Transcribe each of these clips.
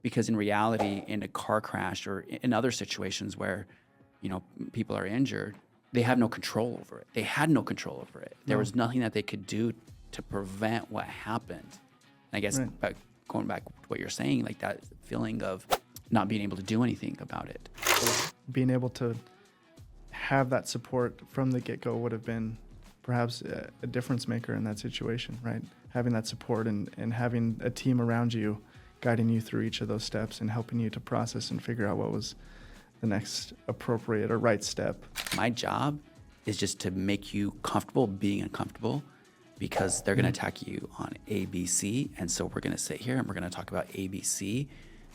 Because in reality, in a car crash or in other situations where, people are injured, they have no control over it. They had no control over it. There was nothing that they could do to prevent what happened. And I guess going back to what you're saying, like that feeling of not being able to do anything about it. Being able to have that support from the get-go would have been perhaps a difference maker in that situation, right? Having that support and having a team around you guiding you through each of those steps and helping you to process and figure out what was the next appropriate or right step. My job is just to make you comfortable being uncomfortable, because they're going to attack you on ABC. And so we're going to sit here and we're going to talk about ABC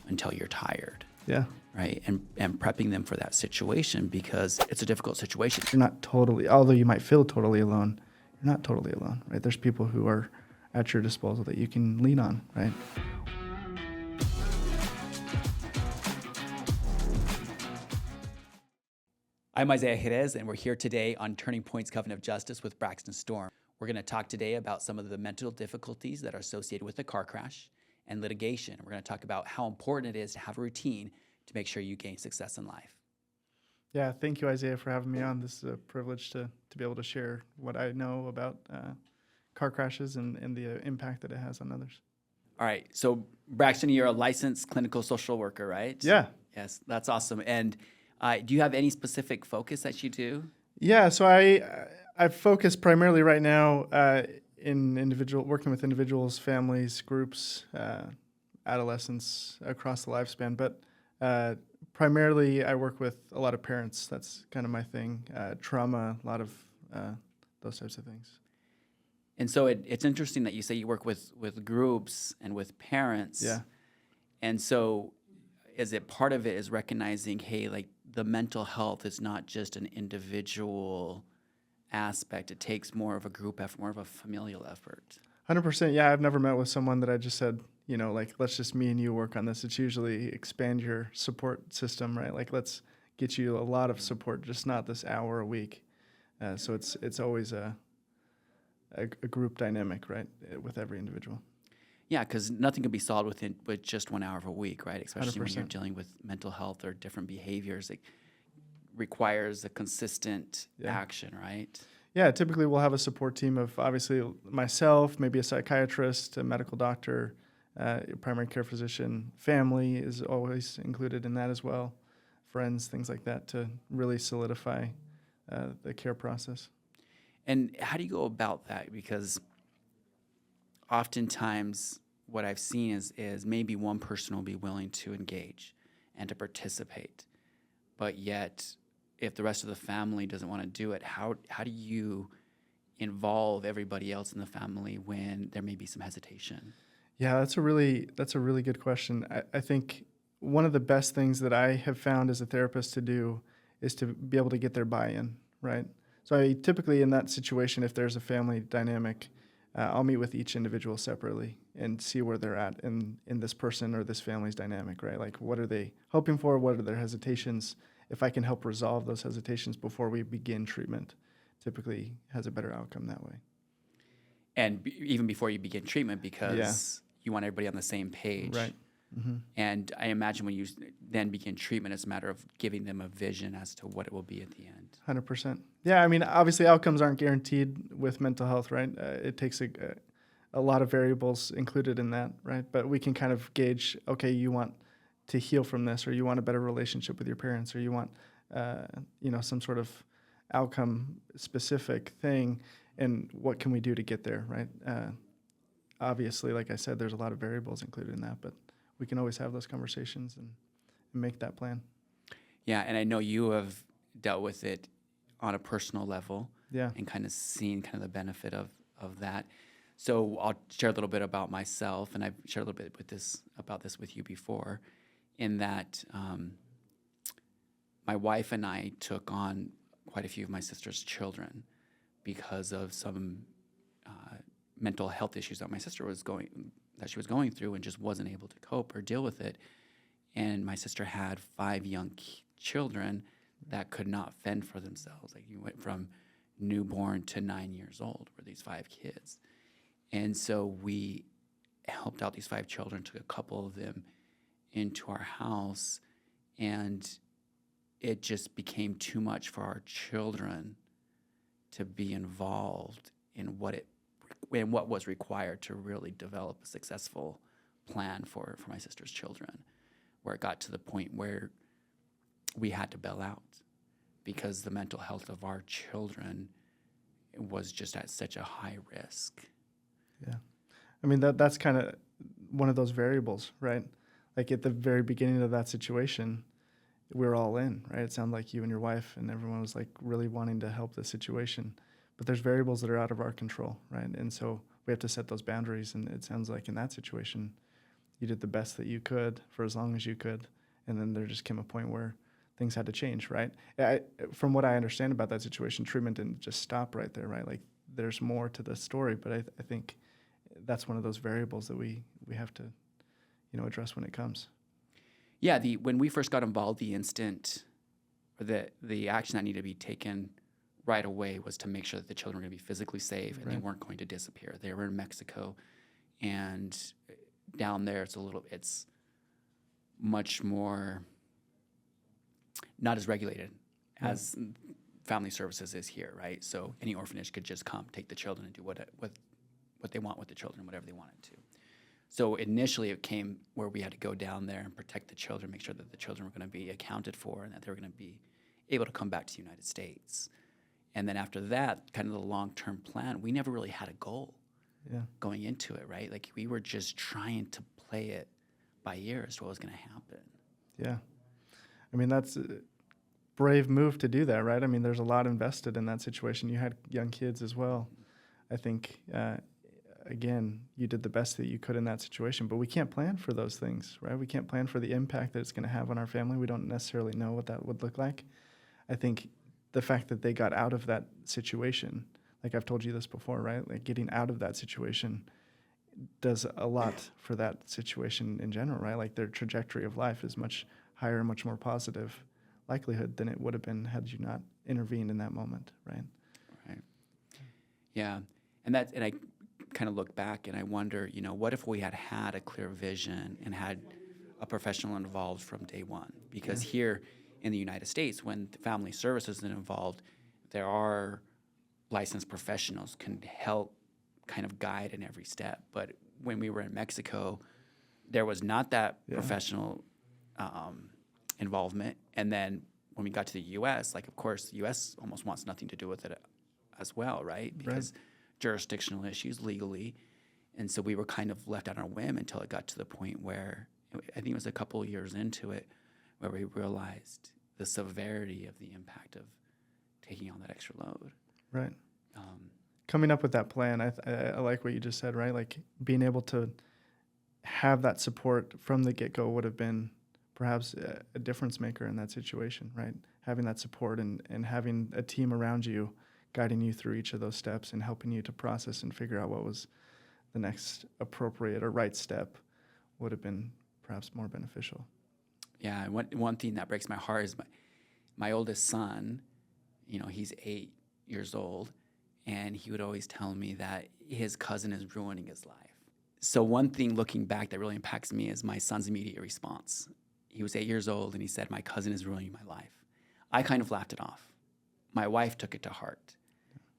until you're tired. Yeah. Right. And prepping them for that situation, because it's a difficult situation. You're not totally, although you might feel totally alone, you're not totally alone, right? There's people who are at your disposal that you can lean on, right? I'm Isaiah Jerez, and we're here today on Turning Point's Covenant of Justice with Braxton Storm. We're going to talk today about some of the mental difficulties that are associated with a car crash and litigation. We're going to talk about how important it is to have a routine to make sure you gain success in life. Yeah, thank you, Isaiah, for having me on. This is a privilege to be able to share what I know about car crashes and the impact that it has on others. All right, so Braxton, you're a licensed clinical social worker, right? Yeah. Yes, that's awesome. And do you have any specific focus that you do? Yeah, so I focus primarily right now in working with individuals, families, groups, adolescents across the lifespan. But primarily I work with a lot of parents. That's kind of my thing. Trauma, a lot of those types of things. And so it's interesting that you say you work with groups and with parents. Yeah. And so is it part of it is recognizing, hey, like the mental health is not just an individual aspect. It takes more of a group effort, more of a familial effort. 100%. Yeah, I've never met with someone that I just said, like, let's just me and you work on this. It's usually expand your support system, right? Like, let's get you a lot of support, just not this hour a week. So it's always a group dynamic, right, with every individual. Yeah, because nothing can be solved with just 1 hour of a week, right? Especially 100%. when you're dealing with mental health or different behaviors. It requires a consistent action, right? Yeah, typically we'll have a support team of obviously myself, maybe a psychiatrist, a medical doctor, primary care physician. Family is always included in that as well. Friends, things like that, to really solidify the care process. And how do you go about that? Because oftentimes what I've seen is maybe one person will be willing to engage and to participate, but yet if the rest of the family doesn't want to do it, how do you involve everybody else in the family when there may be some hesitation? Yeah, that's a really good question. I think one of the best things that I have found as a therapist to do is to be able to get their buy-in, right? So I typically in that situation, if there's a family dynamic, I'll meet with each individual separately and see where they're at in this person or this family's dynamic, right? Like, what are they hoping for? What are their hesitations? If I can help resolve those hesitations before we begin treatment, typically has a better outcome that way. And even before you begin treatment, because you want everybody on the same page. Right. Mm-hmm. And I imagine when you then begin treatment, it's a matter of giving them a vision as to what it will be at the end. 100%. Yeah, I mean, obviously outcomes aren't guaranteed with mental health, right? It takes a lot of variables included in that, right? But we can kind of gauge, okay, you want to heal from this, or you want a better relationship with your parents, or you want, some sort of outcome-specific thing, and what can we do to get there, right? Obviously, like I said, there's a lot of variables included in that, but we can always have those conversations and make that plan. Yeah, and I know you have dealt with it on a personal level, and kind of seen kind of the benefit of that. So I'll share a little bit about myself, and I've shared a little bit about this with you before, in that my wife and I took on quite a few of my sister's children because of some mental health issues that my sister was going through and just wasn't able to cope or deal with it. And my sister had 5 young children that could not fend for themselves. Like, you went from newborn to 9 years old were these 5 kids. And so we helped out these 5 children, took a couple of them into our house, and it just became too much for our children to be involved in what was required to really develop a successful plan for my sister's children, where it got to the point where we had to bail out because the mental health of our children was just at such a high risk. Yeah. I mean, that's kind of one of those variables, right? Like at the very beginning of that situation, we were all in, right? It sounded like you and your wife and everyone was like really wanting to help the situation. But there's variables that are out of our control, right? And so we have to set those boundaries. And it sounds like in that situation, you did the best that you could for as long as you could. And then there just came a point where things had to change, right? From what I understand about that situation, treatment didn't just stop right there, right? Like there's more to the story, but I think that's one of those variables that we have to, address when it comes. Yeah, when we first got involved, the instant, or the action that needed to be taken right away was to make sure that the children were going to be physically safe and they weren't going to disappear. They were in Mexico, and down there it's much more not as regulated as family services is here, right? So any orphanage could just come, take the children, and do what they want with the children, whatever they wanted to. So initially it came where we had to go down there and protect the children, make sure that the children were going to be accounted for and that they were going to be able to come back to the United States. And then after that, kind of the long-term plan, we never really had a goal going into it, right? Like we were just trying to play it by ear as to what was going to happen. Yeah. I mean, that's a brave move to do that, right? I mean, there's a lot invested in that situation. You had young kids as well. I think, again, you did the best that you could in that situation, but we can't plan for those things, right? We can't plan for the impact that it's going to have on our family. We don't necessarily know what that would look like. I think the fact that they got out of that situation, like I've told you this before, right? Like getting out of that situation does a lot for that situation in general, right? Like their trajectory of life is much higher, much more positive likelihood than it would have been had you not intervened in that moment, right? Right. Yeah. And I kind of look back and I wonder, what if we had had a clear vision and had a professional involved from day one? Because here in the United States, when the family services is involved, there are licensed professionals can help kind of guide in every step. But when we were in Mexico, there was not that professional involvement. And then when we got to the U.S., like, of course, the U.S. almost wants nothing to do with it as well, right? Because jurisdictional issues legally. And so we were kind of left out on a whim until it got to the point where I think it was a couple of years into it where we realized the severity of the impact of taking on that extra load. Right. Coming up with that plan, I like what you just said, right? Like being able to have that support from the get-go would have been perhaps a difference maker in that situation, right? Having that support and having a team around you guiding you through each of those steps and helping you to process and figure out what was the next appropriate or right step would have been perhaps more beneficial. Yeah, and one thing that breaks my heart is my oldest son, he's 8 years old, and he would always tell me that his cousin is ruining his life. So one thing looking back that really impacts me is my son's immediate response. He was 8 years old, and he said, "My cousin is ruining my life." I kind of laughed it off. My wife took it to heart,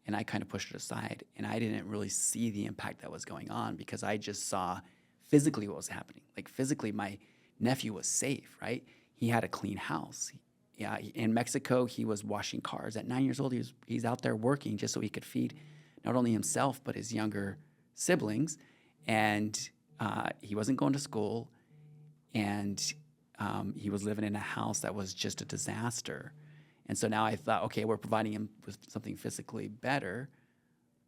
and I kind of pushed it aside, and I didn't really see the impact that was going on because I just saw physically what was happening. Like physically, my nephew was safe, right? He had a clean house. Yeah, in Mexico, he was washing cars. At 9 years old, he's out there working just so he could feed not only himself but his younger siblings. And he wasn't going to school, and he was living in a house that was just a disaster. And so now I thought, okay, we're providing him with something physically better,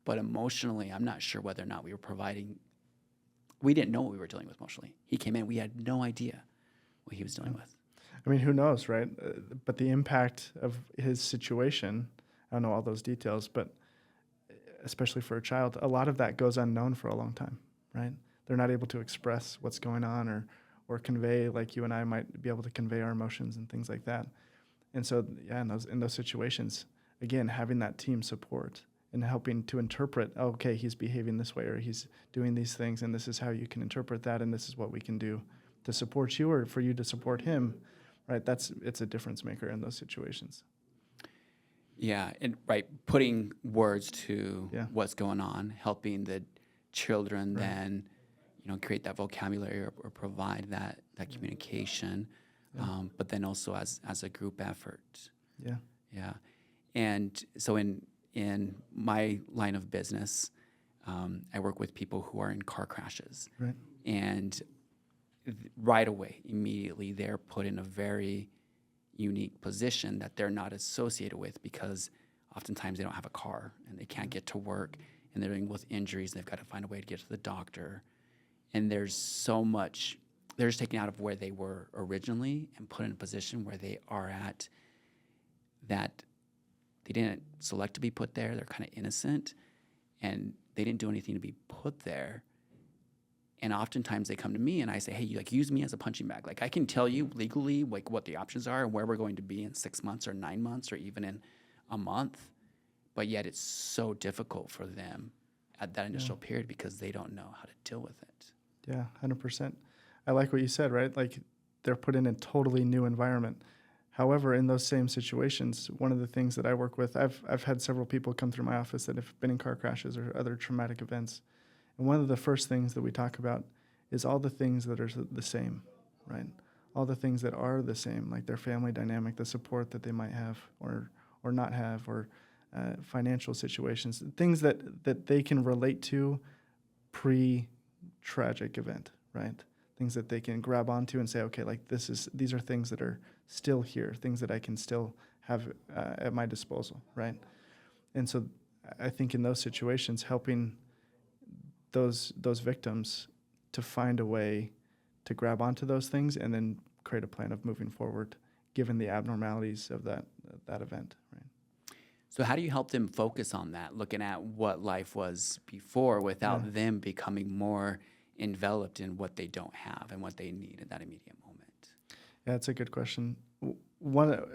but emotionally, I'm not sure whether or not we were providing. We didn't know what we were dealing with emotionally. He came in, we had no idea what he was dealing with. I mean, who knows, right? But the impact of his situation, I don't know all those details, but especially for a child, a lot of that goes unknown for a long time, right? They're not able to express what's going on or convey like you and I might be able to convey our emotions and things like that. And so, yeah, in those situations, again, having that team support and helping to interpret, okay, he's behaving this way or he's doing these things and this is how you can interpret that and this is what we can do to support you or for you to support him, right? It's a difference maker in those situations. Yeah, and right, putting words to Yeah. what's going on, helping the children Right. then, create that vocabulary or provide that communication, Yeah. but then also as a group effort. Yeah. Yeah, and so in my line of business, I work with people who are in car crashes, Right. and right away, immediately, they're put in a very unique position that they're not associated with because oftentimes they don't have a car and they can't get to work and they're dealing with injuries and they've got to find a way to get to the doctor. And there's so much, they're just taken out of where they were originally and put in a position where they are at that they didn't select to be put there. They're kind of innocent and they didn't do anything to be put there. And oftentimes they come to me and I say, hey, you use me as a punching bag. I can tell you legally what the options are and where we're going to be in 6 months or 9 months or even in a month. But yet it's so difficult for them at that initial period because they don't know how to deal with it. Yeah, 100%. I like what you said, right? They're put in a totally new environment. However, in those same situations, one of the things that I work with, I've had several people come through my office that have been in car crashes or other traumatic events. And one of the first things that we talk about is all the things that are the same, right? All the things that are the same, like their family dynamic, the support that they might have or not have, or financial situations, things that they can relate to pre-tragic event, right? Things that they can grab onto and say, okay, these are things that are still here, things that I can still have at my disposal, right? And so I think in those situations, helping those victims to find a way to grab onto those things and then create a plan of moving forward, given the abnormalities of that event, right? So how do you help them focus on that, looking at what life was before without them becoming more enveloped in what they don't have and what they need at that immediate moment? Yeah, that's a good question.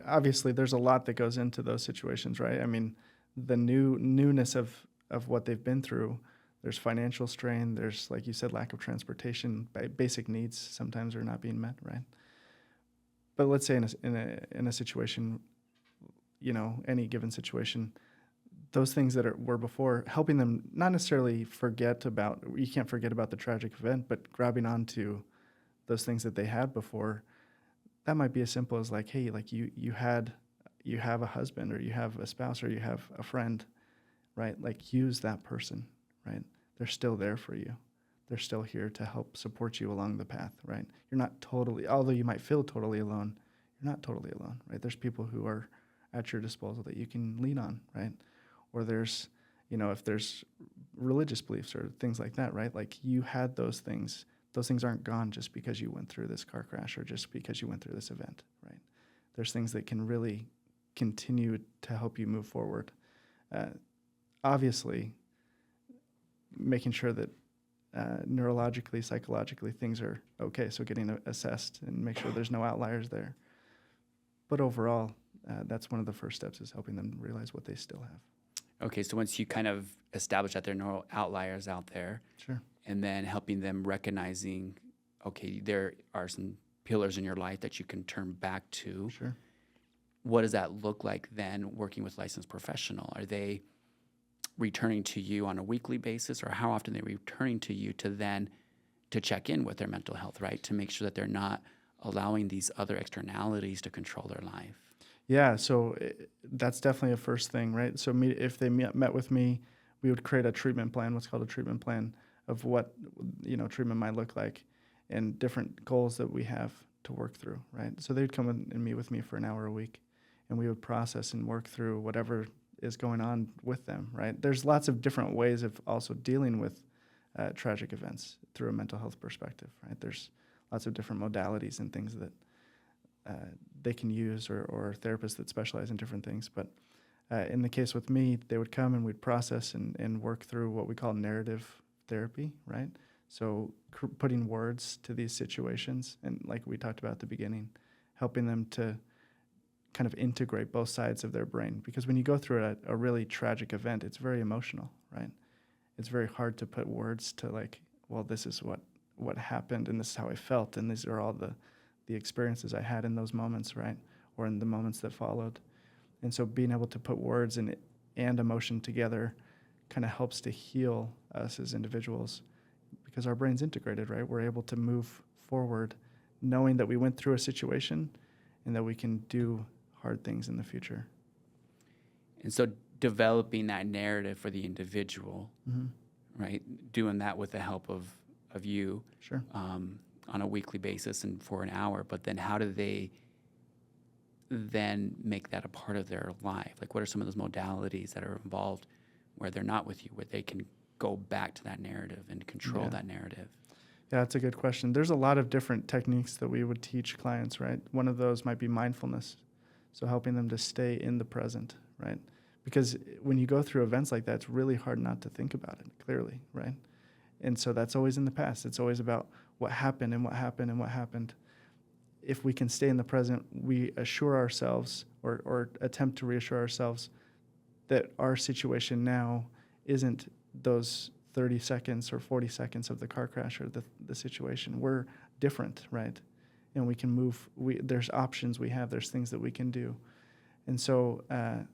Obviously, there's a lot that goes into those situations, right? I mean, the newness of what they've been through. There's financial strain. There's, like you said, lack of transportation. Basic needs sometimes are not being met, right? But let's say in a situation, any given situation, those things that were before, helping them not necessarily you can't forget about the tragic event, but grabbing onto those things that they had before. That might be as simple as hey, you have a husband or you have a spouse or you have a friend, right? Use that person, right? They're still there for you. They're still here to help support you along the path, right? You're not although you might feel totally alone, you're not totally alone, right? There's people who are at your disposal that you can lean on, right? Or there's, if there's religious beliefs or things like that, right? You had those things. Those things aren't gone just because you went through this car crash or just because you went through this event, right? There's things that can really continue to help you move forward. Obviously, making sure that neurologically, psychologically, things are okay. So getting assessed and make sure there's no outliers there. But overall, that's one of the first steps is helping them realize what they still have. Okay, so once you kind of establish that there are no outliers out there, Sure. and then helping them recognizing, okay, there are some pillars in your life that you can turn back to. Sure. What does that look like then working with licensed professional? Are they returning to you on a weekly basis, or how often are they returning to you to check in with their mental health, right? To make sure that they're not allowing these other externalities to control their life. Yeah, so that's definitely a first thing, right? So if they met with me, we would create a treatment plan, what's called a treatment plan of what treatment might look like and different goals that we have to work through, right? So they'd come in and meet with me for an hour a week, and we would process and work through whatever is going on with them, right? There's lots of different ways of also dealing with tragic events through a mental health perspective, right? There's lots of different modalities and things that they can use or therapists that specialize in different things. But in the case with me, they would come and we'd process and work through what we call narrative therapy, right? So putting words to these situations, and like we talked about at the beginning, helping them to kind of integrate both sides of their brain. Because when you go through a really tragic event, it's very emotional, right? It's very hard to put words to well, this is what what happened, and this is how I felt, and these are all the experiences I had in those moments, right? Or in the moments that followed. And so being able to put words and emotion together kind of helps to heal us as individuals, because our brain's integrated, right? We're able to move forward knowing that we went through a situation and that we can do hard things in the future. And so developing that narrative for the individual, Mm-hmm. right? Doing that with the help of you Sure. On a weekly basis and for an hour. But then how do they then make that a part of their life? Like, what are some of those modalities that are involved where they're not with you, where they can go back to that narrative and control that narrative? Yeah, that's a good question. There's a lot of different techniques that we would teach clients, right? One of those might be mindfulness. So helping them to stay in the present, right? Because when you go through events like that, it's really hard not to think about it clearly, right? And so that's always in the past. It's always about what happened and what happened and what happened. If we can stay in the present, we assure ourselves or attempt to reassure ourselves that our situation now isn't those 30 seconds or 40 seconds of the car crash or the situation. We're different, right? And we can move. There's options we have. There's things that we can do. And so I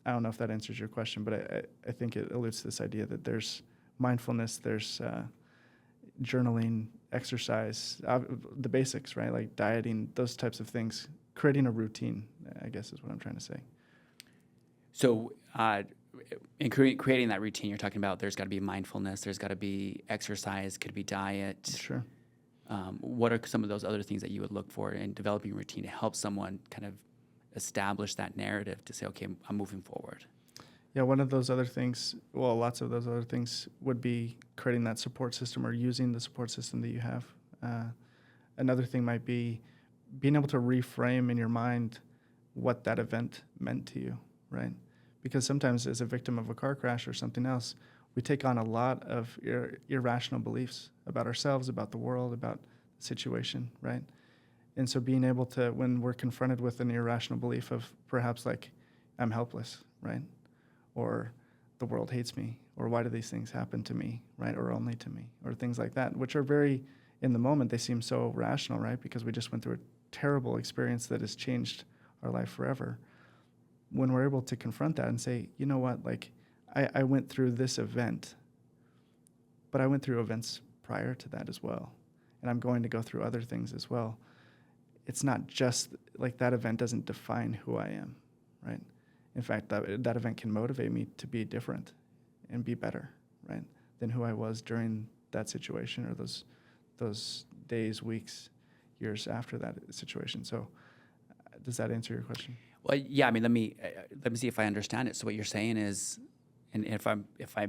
don't know if that answers your question, but I think it alludes to this idea that there's mindfulness, there's journaling, exercise, the basics, right? Like dieting, those types of things. Creating a routine, I guess is what I'm trying to say. So in creating that routine, you're talking about there's got to be mindfulness, there's got to be exercise, could be diet. Sure. What are some of those other things that you would look for in developing a routine to help someone kind of establish that narrative to say, okay, I'm moving forward? Yeah, one of those other things, well, lots of those other things would be creating that support system or using the support system that you have. Another thing might be being able to reframe in your mind what that event meant to you, right? Because sometimes as a victim of a car crash or something else, we take on a lot of irrational beliefs about ourselves, about the world, about the situation, right? And so being able to, when we're confronted with an irrational belief of perhaps like, I'm helpless, right? Or the world hates me, or why do these things happen to me, right? Or only to me, or things like that, which are very, in the moment, they seem so rational, right? Because we just went through a terrible experience that has changed our life forever. When we're able to confront that and say, you know what, like, I went through this event, but I went through events prior to that as well. And I'm going to go through other things as well. It's not just like that event doesn't define who I am, right? In fact, that event can motivate me to be different and be better, right, than who I was during that situation or those days, weeks, years after that situation. So does that answer your question? Well, yeah. I mean, let me see if I understand it. So what you're saying is, and if I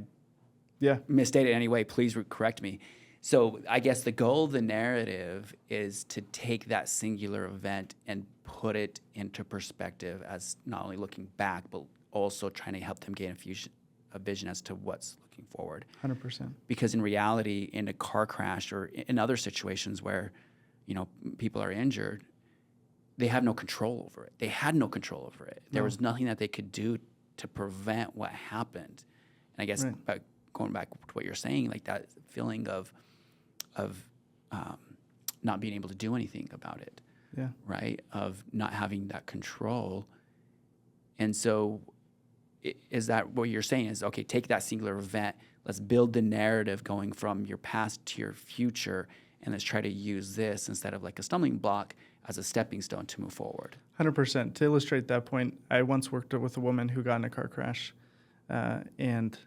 misstate it in any way, please correct me. So I guess the goal of the narrative is to take that singular event and put it into perspective as not only looking back, but also trying to help them gain a vision as to what's looking forward. 100%. Because in reality, in a car crash or in other situations where, people are injured, they have no control over it. They had no control over it. There was nothing that they could do to prevent what happened. And I guess going back to what you're saying, like that feeling of not being able to do anything about it, right? Of not having that control. And so is that what you're saying is, okay, take that singular event, let's build the narrative going from your past to your future, and let's try to use this instead of like a stumbling block as a stepping stone to move forward. 100%. To illustrate that point, I once worked with a woman who got in a car crash, and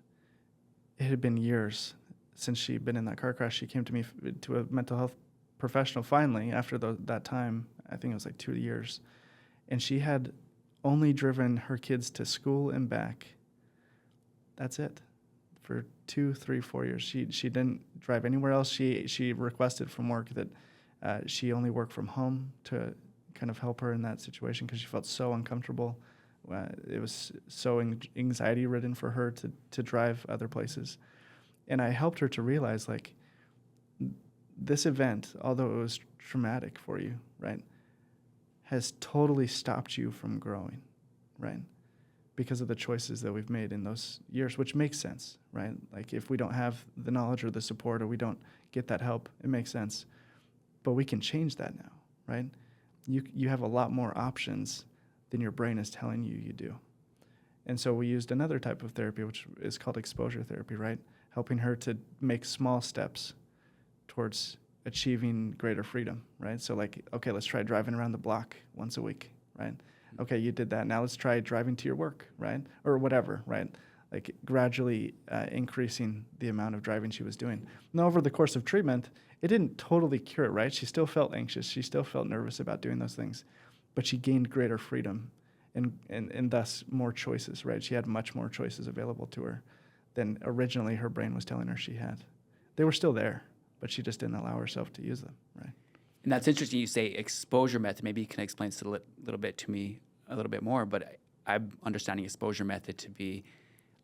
it had been years since she'd been in that car crash. She came to me to a mental health professional finally after that time. I think it was like 2 years. And she had only driven her kids to school and back. That's it. For 2, 3, 4 years. She didn't drive anywhere else. She requested from work that she only work from home to kind of help her in that situation because she felt so uncomfortable. It was so anxiety-ridden for her to drive other places. And I helped her to realize, like, this event, although it was traumatic for you, right, has totally stopped you from growing, right? because of the choices that we've made in those years, which makes sense, right? Like if we don't have the knowledge or the support or we don't get that help, it makes sense. But we can change that now, right? You have a lot more options than your brain is telling you do. And so we used another type of therapy, which is called exposure therapy, right? Helping her to make small steps towards achieving greater freedom, right? So like, okay, let's try driving around the block once a week, right? Okay, you did that. Now let's try driving to your work, right? Or whatever, right? Like gradually increasing the amount of driving she was doing. Now, over the course of treatment, it didn't totally cure it, right? She still felt anxious. She still felt nervous about doing those things, but she gained greater freedom and thus more choices, right? She had much more choices available to her than originally her brain was telling her she had. They were still there, but she just didn't allow herself to use them, right? And that's interesting. You say exposure method. Maybe you can explain this a little bit to me a little bit more. But I'm understanding exposure method to be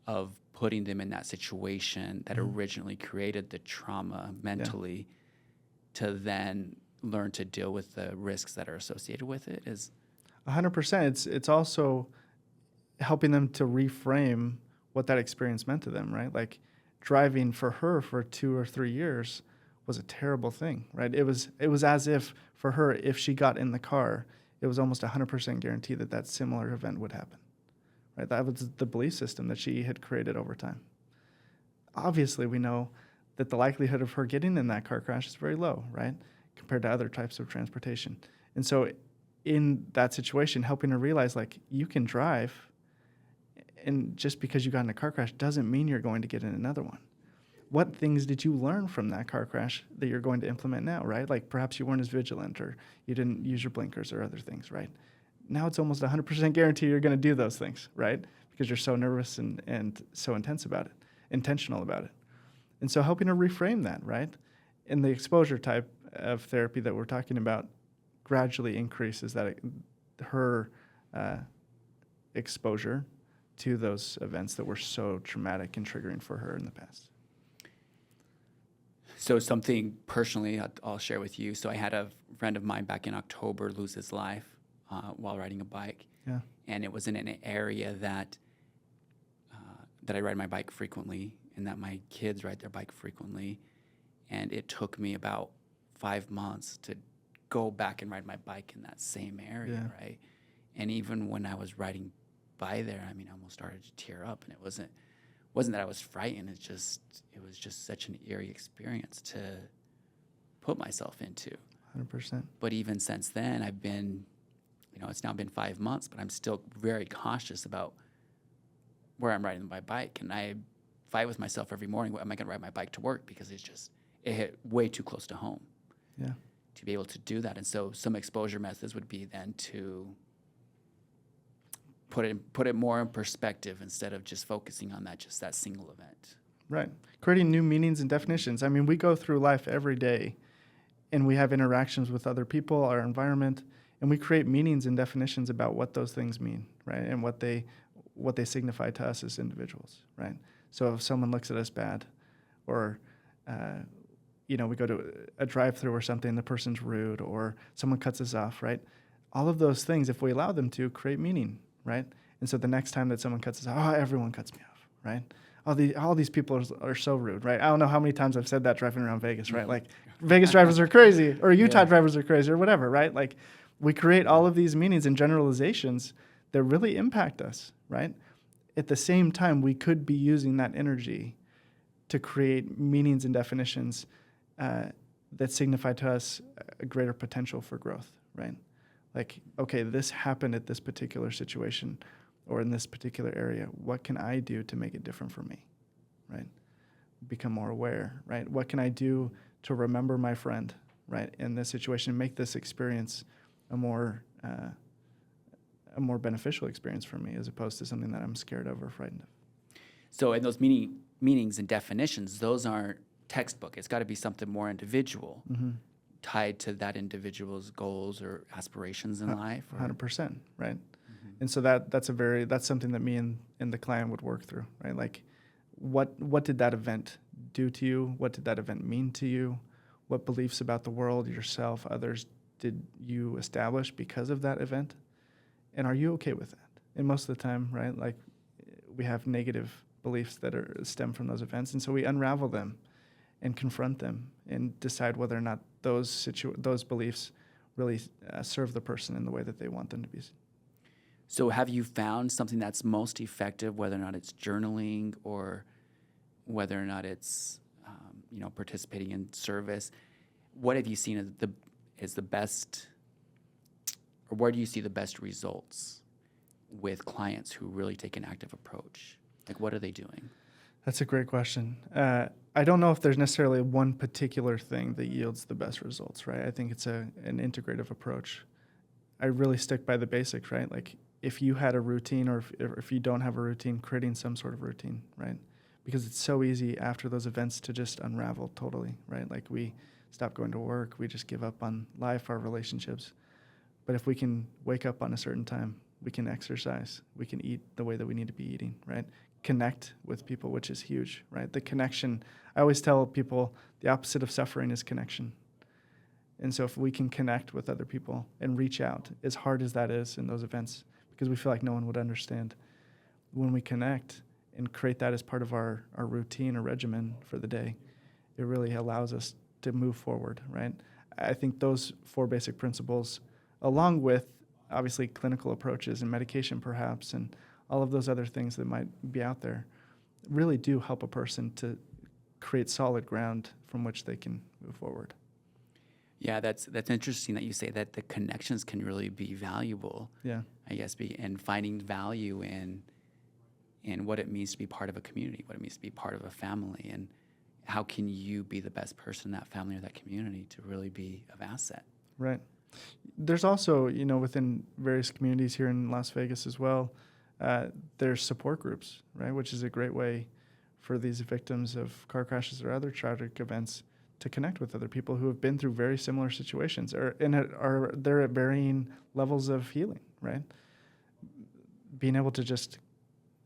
of putting them in that situation that originally created the trauma mentally, to then learn to deal with the risks that are associated with it. Is 100%. It's also helping them to reframe what that experience meant to them, right? Like driving for her for 2 or 3 years was a terrible thing, right? It was as if for her, if she got in the car, it was almost 100% guaranteed that similar event would happen, right? That was the belief system that she had created over time. Obviously, we know that the likelihood of her getting in that car crash is very low, right? Compared to other types of transportation. And so in that situation, helping her realize, like, you can drive, and just because you got in a car crash doesn't mean you're going to get in another one. What things did you learn from that car crash that you're going to implement now, right? Like perhaps you weren't as vigilant or you didn't use your blinkers or other things, right? Now it's almost 100% guarantee you're going to do those things, right? Because you're so nervous and so intentional about it. And so helping her reframe that, right? In the exposure type of therapy that we're talking about, gradually increases her exposure to those events that were so traumatic and triggering for her in the past. So something personally I'll share with you. So I had a friend of mine back in October lose his life while riding a bike. Yeah. And it was in an area that I ride my bike frequently, and that my kids ride their bike frequently. And it took me about 5 months to go back and ride my bike in that same area, right? And even when I was riding by there, I mean, I almost started to tear up, and it wasn't that I was frightened. It was just such an eerie experience to put myself into. 100%. But even since then, I've been, it's now been 5 months, but I'm still very cautious about where I'm riding my bike. And I fight with myself every morning. Am I going to ride my bike to work? Because it hit way too close to home. Yeah. To be able to do that. And so some exposure methods would be then to put it more in perspective instead of just focusing on that single event. Right. Creating new meanings and definitions. I mean, we go through life every day and we have interactions with other people, our environment, and we create meanings and definitions about what those things mean, right? And what they signify to us as individuals, right? So if someone looks at us bad, or we go to a drive-through or something, the person's rude, or someone cuts us off, right? All of those things, if we allow them to, create meaning, right? And so the next time that someone cuts us off, everyone cuts me off, right? All these people are so rude, right? I don't know how many times I've said that driving around Vegas, right? Like, Vegas drivers are crazy, or Utah drivers are crazy, or whatever, right? Like, we create all of these meanings and generalizations that really impact us, right? At the same time, we could be using that energy to create meanings and definitions that signify to us a greater potential for growth, right? Like, okay, this happened at this particular situation or in this particular area. What can I do to make it different for me, right? Become more aware, right? What can I do to remember my friend, right, in this situation, make this experience a more beneficial experience for me as opposed to something that I'm scared of or frightened of. So in those meanings and definitions, those aren't textbook. It's got to be something more individual, tied to that individual's goals or aspirations in life. 100%, right? And so that's something that me and the client would work through, right? Like, what did that event do to you? What did that event mean to you? What beliefs about the world, yourself, others did you establish because of that event? And are you okay with that? And most of the time, right, like we have negative beliefs that stem from those events. And so we unravel them and confront them and decide whether or not those beliefs really serve the person in the way that they want them to be. So have you found something that's most effective, whether or not it's journaling or whether or not it's, participating in service? What have you seen as the best, or where do you see the best results with clients who really take an active approach? Like, what are they doing? That's a great question. I don't know if there's necessarily one particular thing that yields the best results, right? I think it's an integrative approach. I really stick by the basics, right? Like if you had a routine, or if you don't have a routine, creating some sort of routine, right? Because it's so easy after those events to just unravel totally, right? Like we stop going to work, we just give up on life, our relationships. But if we can wake up on a certain time, we can exercise, we can eat the way that we need to be eating, right? Connect with people, which is huge, right? The connection, I always tell people the opposite of suffering is connection. And so if we can connect with other people and reach out, as hard as that is in those events, because we feel like no one would understand, when we connect and create that as part of our routine or regimen for the day, it really allows us to move forward, right? I think those 4 basic principles, along with obviously clinical approaches and medication perhaps, and all of those other things that might be out there, really do help a person to create solid ground from which they can move forward. Yeah, that's interesting that you say that the connections can really be valuable. Yeah. I guess and finding value in what it means to be part of a community, what it means to be part of a family, and how can you be the best person in that family or that community to really be of asset. Right. There's also, within various communities here in Las Vegas as well, there's support groups, right, which is a great way for these victims of car crashes or other tragic events to connect with other people who have been through very similar situations they're at varying levels of healing, right? Being able to just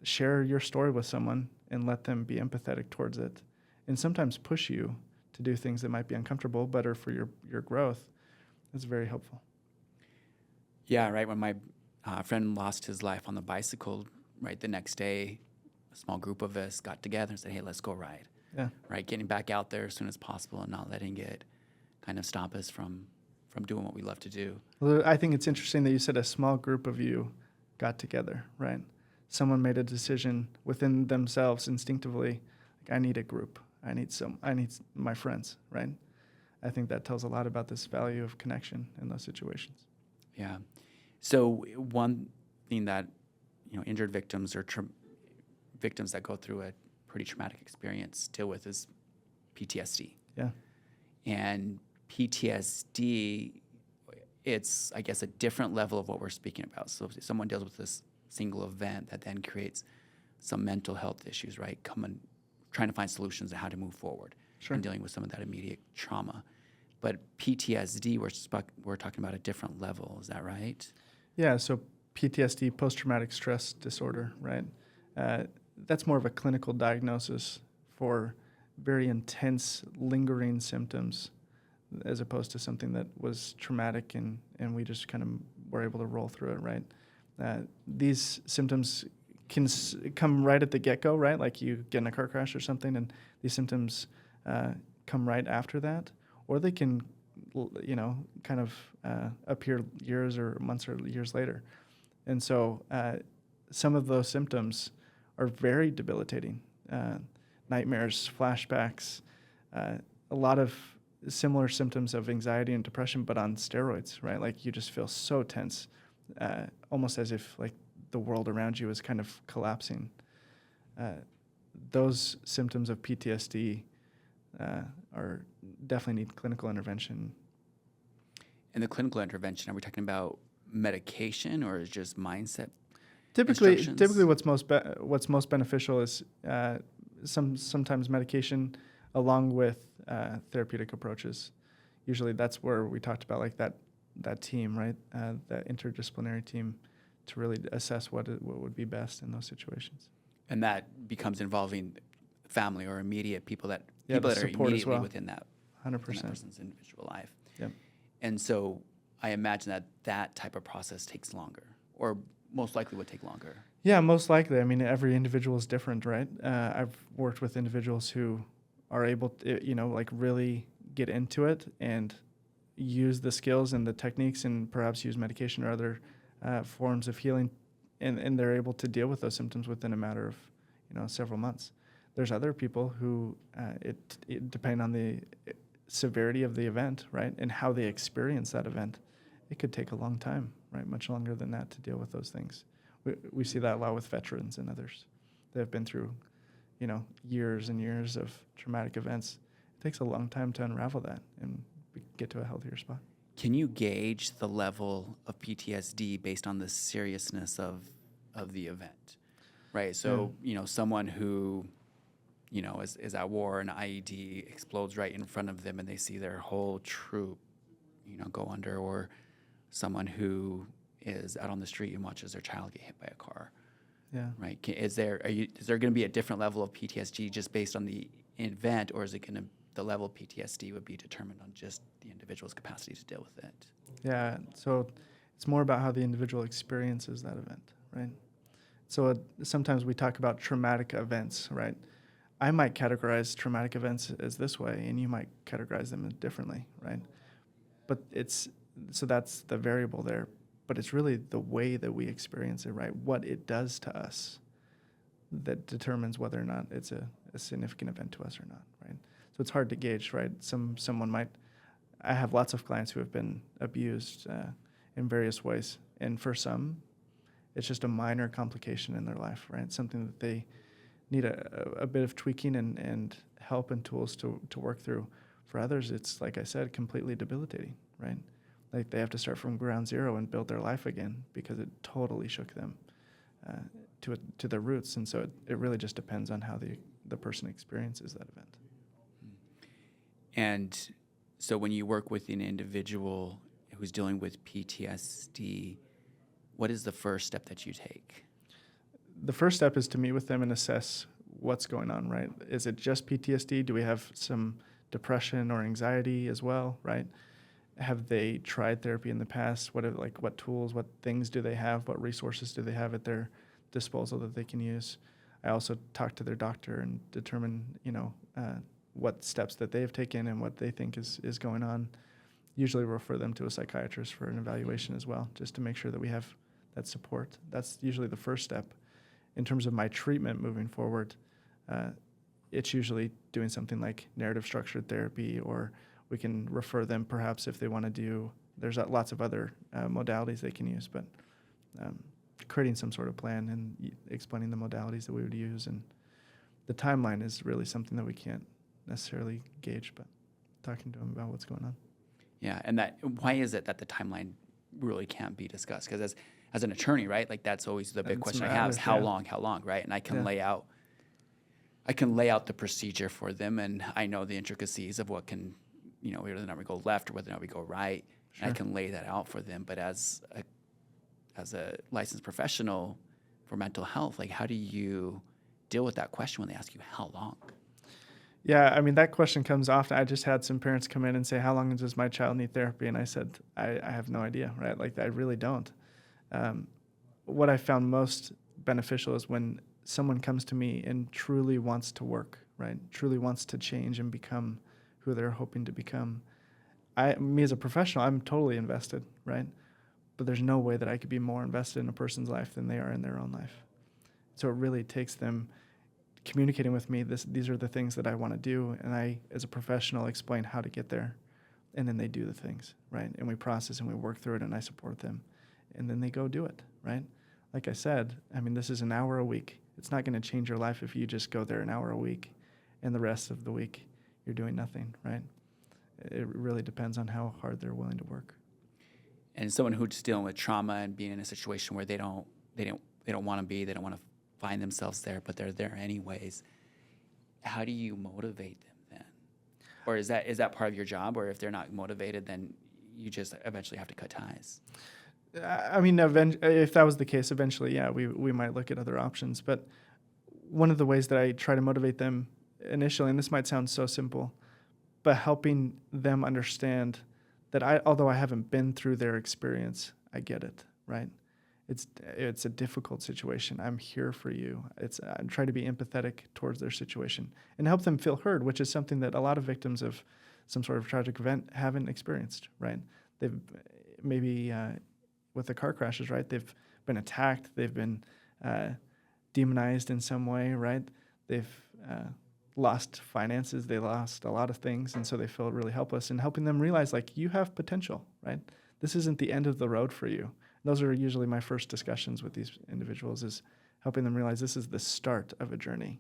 share your story with someone and let them be empathetic towards it, and sometimes push you to do things that might be uncomfortable but are for your growth, is very helpful. Yeah, right. When my friend lost his life on the bicycle, right, the next day, a small group of us got together and said, hey, let's go ride. Yeah. Right, getting back out there as soon as possible and not letting it kind of stop us from doing what we love to do. Well, I think it's interesting that you said a small group of you got together, right? Someone made a decision within themselves instinctively, like, I need a group. I need my friends, right? I think that tells a lot about this value of connection in those situations. Yeah. So one thing that, injured victims or victims that go through a pretty traumatic experience deal with is PTSD. Yeah. And PTSD, it's, I guess, a different level of what we're speaking about. So if someone deals with this single event that then creates some mental health issues, right? Trying to find solutions on how to move forward. Sure. And dealing with some of that immediate trauma. But PTSD, we're talking about a different level. Is that right? Yeah, so PTSD, post-traumatic stress disorder, right? That's more of a clinical diagnosis for very intense, lingering symptoms, as opposed to something that was traumatic and we just kind of were able to roll through it, right? These symptoms can come right at the get-go, right? Like you get in a car crash or something, and these symptoms come right after that, or they can, kind of appear years or months or years later. And so some of those symptoms are very debilitating. Nightmares, flashbacks, a lot of similar symptoms of anxiety and depression, but on steroids, right? Like you just feel so tense, almost as if like the world around you is kind of collapsing. Those symptoms of PTSD are definitely need clinical intervention. And the clinical intervention, are we talking about medication or is just mindset? Typically, what's most beneficial is sometimes medication, along with therapeutic approaches. Usually, that's where we talked about like that team, right? That interdisciplinary team to really assess what would be best in those situations. And that becomes involving family or immediate people that are immediately within that 100%. Within that person's individual life. Yep. And so I imagine that type of process takes longer, or most likely would take longer. Yeah, most likely. I mean, every individual is different, right? I've worked with individuals who are able to, like really get into it and use the skills and the techniques and perhaps use medication or other forms of healing, and they're able to deal with those symptoms within a matter of, several months. There's other people who, it depending on the severity of the event, right, and how they experience that event, it could take a long time, right, much longer than that to deal with those things. We see that a lot with veterans and others that have been through, years and years of traumatic events. It takes a long time to unravel that and get to a healthier spot. Can you gauge the level of PTSD based on the seriousness of the event, right? So, someone who, is at war, an IED explodes right in front of them and they see their whole troop, go under, or someone who is out on the street and watches their child get hit by a car. Yeah. Right. Is there going to be a different level of PTSD just based on the event, or is it going to, the level of PTSD would be determined on just the individual's capacity to deal with it? Yeah. So it's more about how the individual experiences that event, right? So sometimes we talk about traumatic events, right? I might categorize traumatic events as this way, and you might categorize them as differently, right? But so that's the variable there. But it's really the way that we experience it, right? What it does to us that determines whether or not it's a significant event to us or not, right? So it's hard to gauge, right? Someone might. I have lots of clients who have been abused in various ways, and for some, it's just a minor complication in their life, right? Something that they need a bit of tweaking and help and tools to work through. For others, it's, like I said, completely debilitating, right? Like they have to start from ground zero and build their life again because it totally shook them to their roots. And so it really just depends on how the person experiences that event. And so when you work with an individual who's dealing with PTSD, what is the first step that you take? The first step is to meet with them and assess what's going on, right? Is it just PTSD? Do we have some depression or anxiety as well, right? Have they tried therapy in the past? What tools, what things do they have? What resources do they have at their disposal that they can use? I also talk to their doctor and determine, what steps that they have taken and what they think is going on. Usually refer them to a psychiatrist for an evaluation as well, just to make sure that we have that support. That's usually the first step. In terms of my treatment moving forward, it's usually doing something like narrative structured therapy, or we can refer them perhaps if they want to do, there's lots of other modalities they can use, but creating some sort of plan and explaining the modalities that we would use. And the timeline is really something that we can't necessarily gauge, but talking to them about what's going on. Yeah, and why is it that the timeline really can't be discussed? Because as an attorney, right, like that's always the big question I have is how long, right? And I can lay out the procedure for them, and I know the intricacies of what can, whether or not we go left or whether or not we go right. Sure. And I can lay that out for them. But as a licensed professional for mental health, like how do you deal with that question when they ask you how long? Yeah, I mean, that question comes often. I just had some parents come in and say, how long does my child need therapy? And I said, I have no idea, right? Like, I really don't. What I found most beneficial is when someone comes to me and truly wants to work, right? Truly wants to change and become who they're hoping to become. Me as a professional, I'm totally invested, right? But there's no way that I could be more invested in a person's life than they are in their own life. So it really takes them communicating with me, these are the things that I want to do, and I, as a professional, explain how to get there, and then they do the things, right? And we process and we work through it, and I support them, and then they go do it, right? Like I said, I mean, this is an hour a week. It's not going to change your life if you just go there an hour a week, and the rest of the week you're doing nothing, right? It really depends on how hard they're willing to work. And someone who's dealing with trauma and being in a situation where they don't want to be, they don't want to find themselves there, but they're there anyways. How do you motivate them then? Or is that part of your job? Or if they're not motivated, then you just eventually have to cut ties? I mean, if that was the case, eventually, yeah, we might look at other options. But one of the ways that I try to motivate them initially, and this might sound so simple, but helping them understand that although I haven't been through their experience, I get it, right? It's a difficult situation. I'm here for you. I try to be empathetic towards their situation and help them feel heard, which is something that a lot of victims of some sort of tragic event haven't experienced, right? They've maybe with the car crashes, right? They've been attacked. They've been demonized in some way, right? They've lost finances. They lost a lot of things, and so they feel really helpless. And helping them realize, like, you have potential, right? This isn't the end of the road for you. Those are usually my first discussions with these individuals, is helping them realize this is the start of a journey.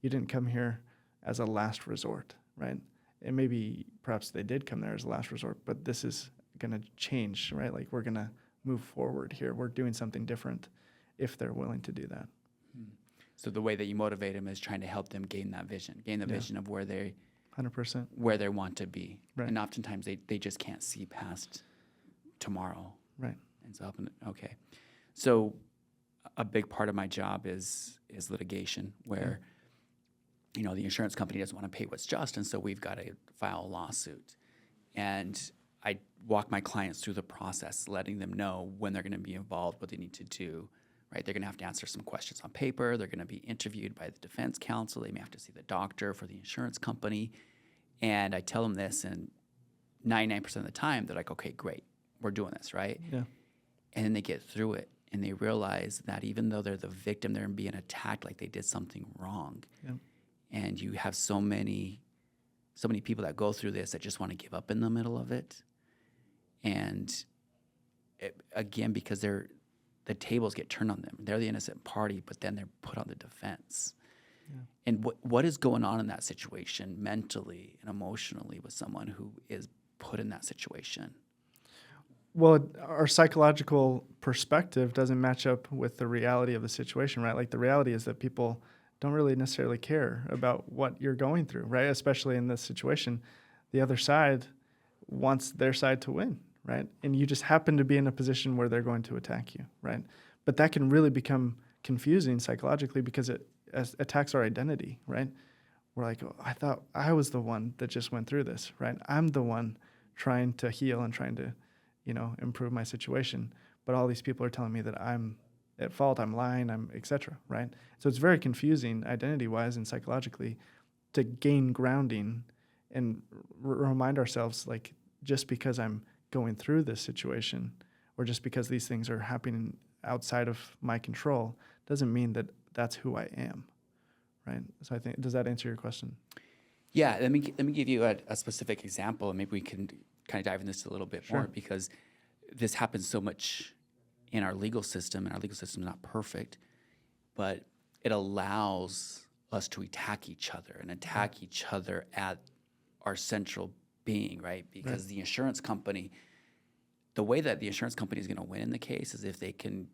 You didn't come here as a last resort, right? And maybe perhaps they did come there as a last resort, but this is going to change, right? Like, we're going to move forward here. We're doing something different if they're willing to do that. So the way that you motivate them is trying to help them gain that vision, vision of where they 100%. where they want to be. Right. And oftentimes they just can't see past tomorrow. Right. And so helping, okay. So a big part of my job is litigation, where the insurance company doesn't want to pay what's just, and so we've got to file a lawsuit. And I walk my clients through the process, letting them know when they're going to be involved, what they need to do. Right? They're going to have to answer some questions on paper. They're going to be interviewed by the defense counsel. They may have to see the doctor for the insurance company. And I tell them this, and 99% of the time, they're like, okay, great, we're doing this, right? Yeah. And then they get through it, and they realize that even though they're the victim, they're being attacked like they did something wrong. Yeah. And you have so many people that go through this that just want to give up in the middle of it. And again, because the tables get turned on them. They're the innocent party, but then they're put on the defense. Yeah. And what is going on in that situation mentally and emotionally with someone who is put in that situation? Well, our psychological perspective doesn't match up with the reality of the situation, right? Like, the reality is that people don't really necessarily care about what you're going through, right? Especially in this situation. The other side wants their side to win, right? And you just happen to be in a position where they're going to attack you, right? But that can really become confusing psychologically because it attacks our identity, right? We're like, oh, I thought I was the one that just went through this, right? I'm the one trying to heal and trying to, improve my situation. But all these people are telling me that I'm at fault, I'm lying, I'm et cetera, right? So it's very confusing identity-wise and psychologically to gain grounding and remind ourselves, like, just because I'm going through this situation or just because these things are happening outside of my control doesn't mean that that's who I am, right? So I think, does that answer your question? Yeah, let me give you a specific example, and maybe we can kind of dive into this a little bit more, because this happens so much in our legal system, and our legal system is not perfect, but it allows us to attack each other and attack each other at our central being, right? Because the insurance company, the way that the insurance company is going to win in the case is if they can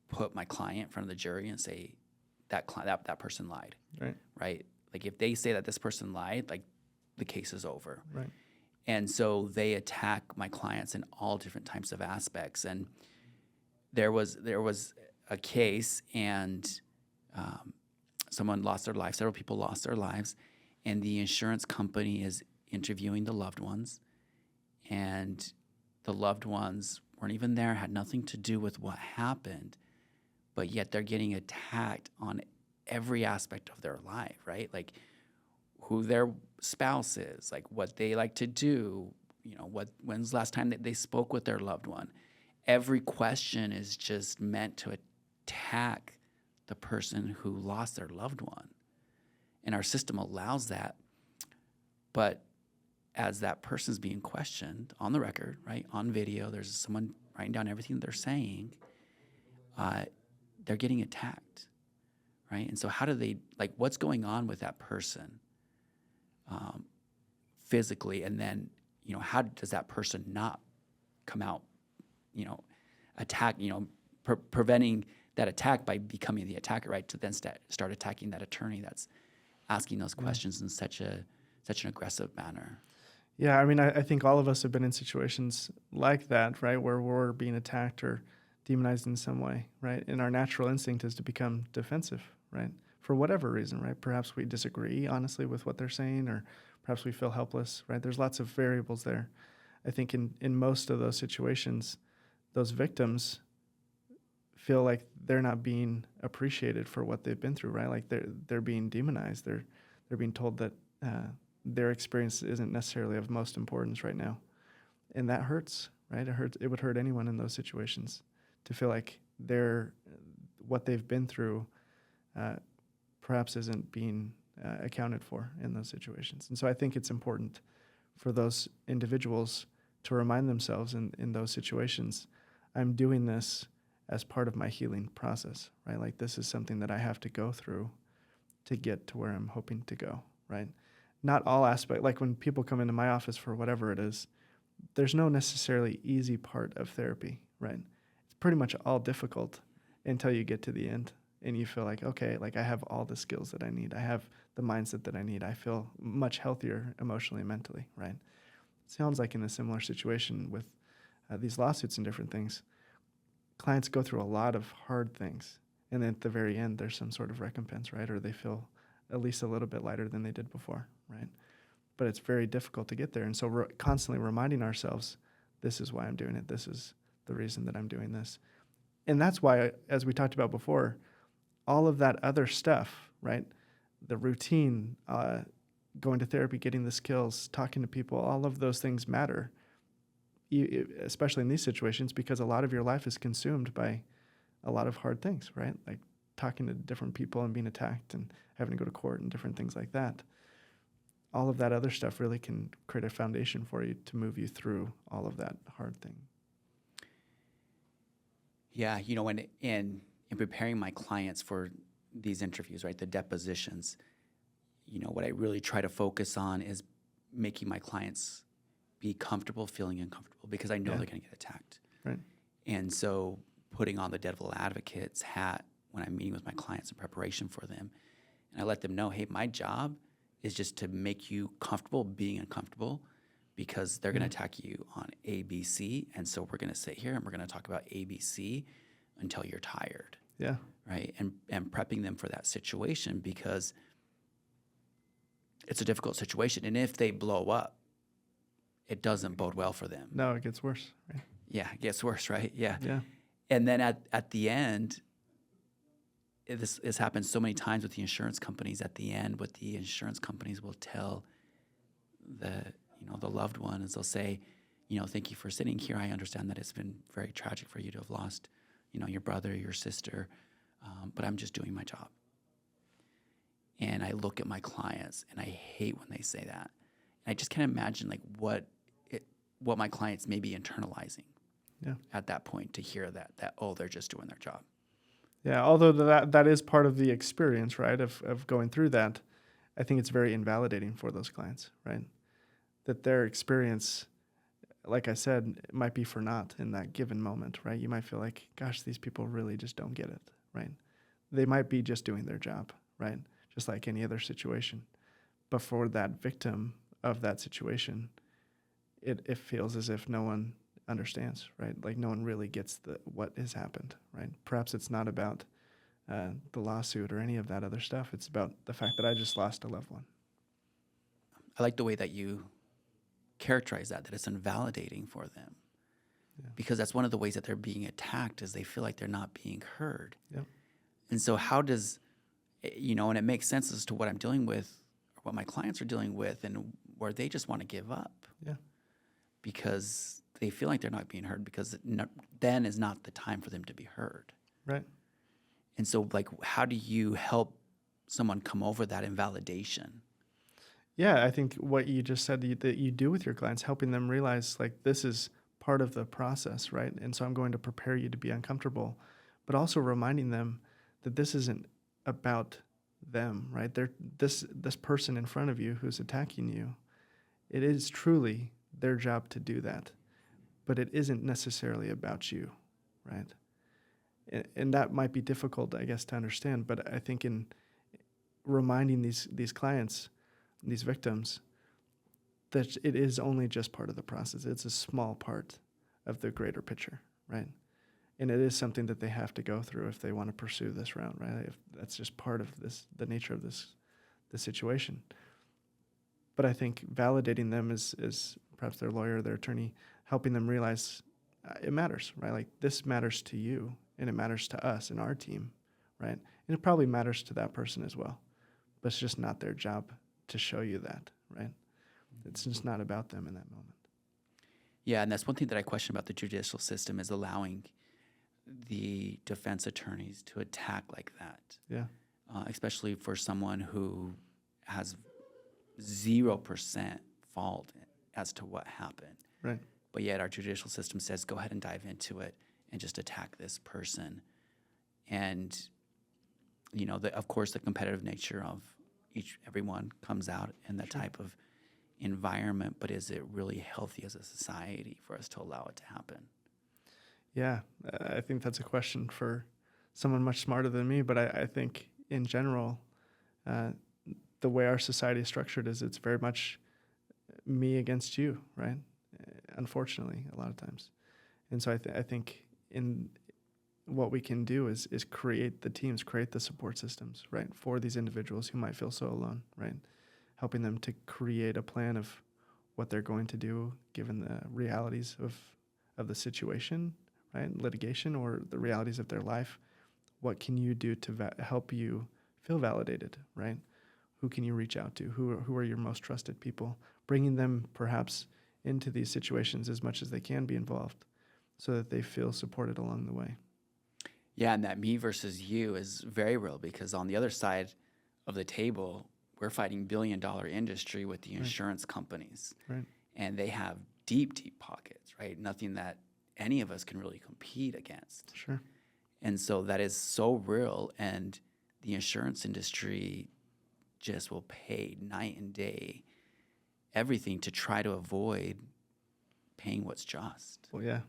put my client in front of the jury and say that person lied, right? Like, if they say that this person lied, like, the case is over. Right. And so they attack my clients in all different types of aspects. And there was a case, and someone lost their life. Several people lost their lives, and the insurance company is interviewing the loved ones, and the loved ones weren't even there, had nothing to do with what happened, but yet they're getting attacked on every aspect of their life, right? Like, who their spouse is, like, what they like to do, when's the last time that they spoke with their loved one. Every question is just meant to attack the person who lost their loved one. And our system allows that. But as that person's being questioned on the record, right, on video, there's someone writing down everything they're saying, they're getting attacked, right? And so how do they, like, what's going on with that person physically? And then, how does that person not come out, attack, preventing that attack by becoming the attacker, right? To then start attacking that attorney that's asking those questions in such an aggressive manner. Yeah, I mean, I think all of us have been in situations like that, right, where we're being attacked or demonized in some way, right? And our natural instinct is to become defensive, right? For whatever reason, right? Perhaps we disagree, honestly, with what they're saying, or perhaps we feel helpless, right? There's lots of variables there. I think in most of those situations, those victims feel like they're not being appreciated for what they've been through, right? Like they're being demonized. They're being told that their experience isn't necessarily of most importance right now, and that hurts, right? It hurts. It would hurt anyone in those situations to feel like what they've been through perhaps isn't being accounted for in those situations. And so I think it's important for those individuals to remind themselves in those situations, I'm doing this as part of my healing process, right? Like this is something that I have to go through to get to where I'm hoping to go, right? Not all aspects, like when people come into my office for whatever it is, there's no necessarily easy part of therapy, right? It's pretty much all difficult until you get to the end and you feel like, okay, like I have all the skills that I need. I have the mindset that I need. I feel much healthier emotionally and mentally, right? It sounds like in a similar situation with these lawsuits and different things, clients go through a lot of hard things. And then at the very end, there's some sort of recompense, right? Or they feel at least a little bit lighter than they did before, right? But it's very difficult to get there. And so we're constantly reminding ourselves, this is why I'm doing it. This is the reason that I'm doing this. And that's why, as we talked about before, all of that other stuff, right? The routine, going to therapy, getting the skills, talking to people, all of those things matter, especially in these situations, because a lot of your life is consumed by a lot of hard things, right? Like talking to different people and being attacked and having to go to court and different things like that. All of that other stuff really can create a foundation for you to move you through all of that hard thing. Yeah, in preparing my clients for these interviews, right, the depositions, what I really try to focus on is making my clients be comfortable feeling uncomfortable, because I know they're going to get attacked. Right. And so putting on the devil advocate's hat when I'm meeting with my clients in preparation for them, and I let them know, hey, my job is just to make you comfortable being uncomfortable, because they're going to attack you on ABC. And so we're going to sit here and we're going to talk about ABC until you're tired. Yeah. Right. And prepping them for that situation, because it's a difficult situation. And if they blow up, it doesn't bode well for them. No, it gets worse. Right? Yeah, it gets worse, right? Yeah. Yeah. And then at the end, this happens so many times with the insurance companies. At the end, what the insurance companies will tell the loved one is they'll say, thank you for sitting here. I understand that it's been very tragic for you to have lost, your brother, your sister, but I'm just doing my job. And I look at my clients and I hate when they say that. And I just can't imagine like what my clients may be internalizing at that point to hear that they're just doing their job. Yeah, although that is part of the experience, right, of going through that, I think it's very invalidating for those clients, right? That their experience, like I said, it might be for naught in that given moment, right? You might feel like, gosh, these people really just don't get it, right? They might be just doing their job, right? Just like any other situation. But for that victim of that situation, it feels as if no one understands, right? Like no one really gets what has happened, right? Perhaps it's not about the lawsuit or any of that other stuff. It's about the fact that I just lost a loved one. I like the way that you characterize that it's invalidating for them, because that's one of the ways that they're being attacked, is they feel like they're not being heard. Yeah. And so how does, and it makes sense as to what I'm dealing with, or what my clients are dealing with, and where they just want to give up. Yeah. Because they feel like they're not being heard, because then is not the time for them to be heard. Right. And so, like, how do you help someone come over that invalidation? Yeah, I think what you just said that you do with your clients, helping them realize, like, this is part of the process, right? And so I'm going to prepare you to be uncomfortable, but also reminding them that this isn't about them, right? This person in front of you who's attacking you, it is truly their job to do that, but it isn't necessarily about you, right? And that might be difficult, I guess, to understand, but I think in reminding these clients, these victims, that it is only just part of the process. It's a small part of the greater picture, right? And it is something that they have to go through if they want to pursue this route, right? If that's just part of the nature of the situation. But I think validating them is perhaps their lawyer, their attorney, helping them realize it matters, right? Like, this matters to you. and it matters to us and our team, right? And it probably matters to that person as well, but it's just not their job to show you that, right? It's just not about them in that moment. Yeah, and that's one thing that I question about the judicial system is allowing the defense attorneys to attack like that, Yeah, especially for someone who has 0% fault as to what happened. right. But yet our judicial system says, go ahead and dive into it and just attack this person. And, of course, the competitive nature of everyone comes out in that type of environment, but is it really healthy as a society for us to allow it to happen? Yeah, I think that's a question for someone much smarter than me, but I think in general, the way our society is structured is it's very much me against you, right? Unfortunately, a lot of times. And so I think in what we can do is create the teams, create the support systems, right, for these individuals who might feel so alone, right? Helping them to create a plan of what they're going to do given the realities of the situation, right? Litigation or the realities of their life. What can you do to help you feel validated, right? Who can you reach out to? Who are your most trusted people? Bringing them perhaps into these situations as much as they can be involved so that they feel supported along the way. Yeah, and that me versus you is very real because on the other side of the table, we're fighting billion-dollar industry with the insurance companies. Right. And they have deep, deep pockets, right? Nothing that any of us can really compete against. Sure. And so that is so real. And the insurance industry just will pay night and day everything to try to avoid paying what's just, Well, yeah.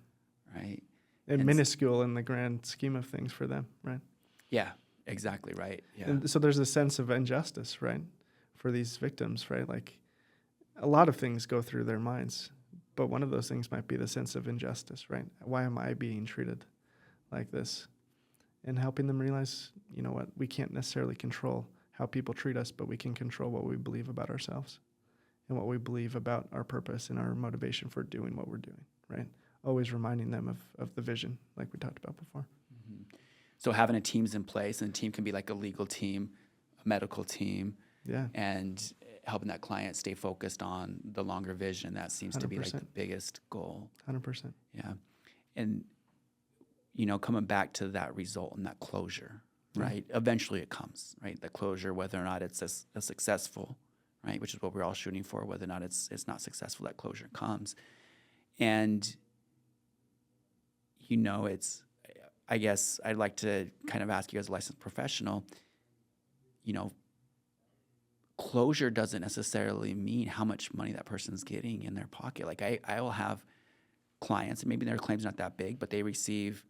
right? And And minuscule in the grand scheme of things for them, right? Yeah, exactly right. Yeah. And so there's a sense of injustice, right, for these victims, right? Like a lot of things go through their minds, but one of those things might be the sense of injustice, right? Why am I being treated like this? And helping them realize, you know what, we can't necessarily control how people treat us, but we can control what we believe about ourselves and what we believe about our purpose and our motivation for doing what we're doing, right? Always reminding them of the vision, like we talked about before. Mm-hmm. So having a team's in place, and a team can be like a legal team, a medical team, Yeah, and helping that client stay focused on the longer vision. That seems to be like the 100%. biggest goal. 100%. Yeah. And, coming back to that result and that closure, right? Eventually it comes, right? The closure, whether or not it's a successful, right? Which is what we're all shooting for, whether or not it's not successful, that closure comes. And, I guess I'd like to kind of ask you as a licensed professional, closure doesn't necessarily mean how much money that person's getting in their pocket. Like I will have clients, and maybe their claim's not that big, but they receive,